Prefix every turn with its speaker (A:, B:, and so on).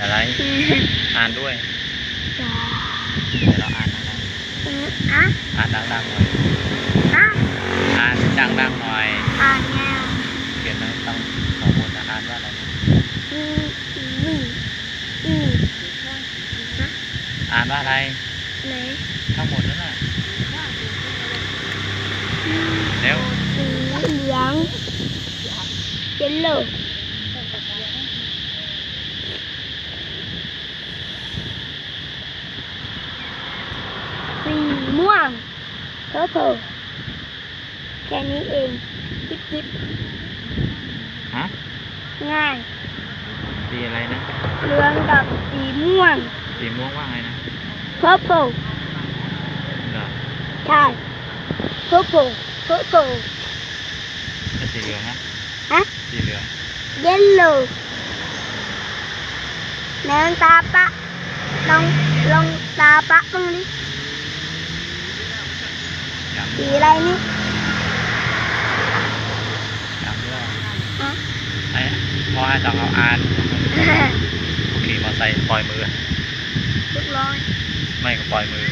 A: อะไรอ่านด้วยเดี๋ยวเราอ่านดังๆอ่านดังๆหน่อยอ่านดังๆหน่อยเขียนแล้วต้องสมมติอ่านว่าอะไรอ่านว่าอะไรทั้งหมดนั่นน่ะเร็ว
B: สีเหลืองเยลโล่สีม่วงเพอร์เพลแค่นี้เองจิ๊บ
A: ฮะ
B: ง่าย
A: สีอะไรนะ
B: เหลืองกับสีม่วง
A: ว่าไงนะ
B: purple
A: เหรอ
B: ใช่ purple
A: แล้วสีเหลืองสีเหลือง
B: yellow แมงตาปะลองตาปะบ้างดิสีอะไรนี่
A: จำด้วยไอ้พอให้ต้องเอาอ่านขี่มอไซค์ปล่อยมือ
B: เรียบร้อย
A: ไม่ก็ปล่อยมือ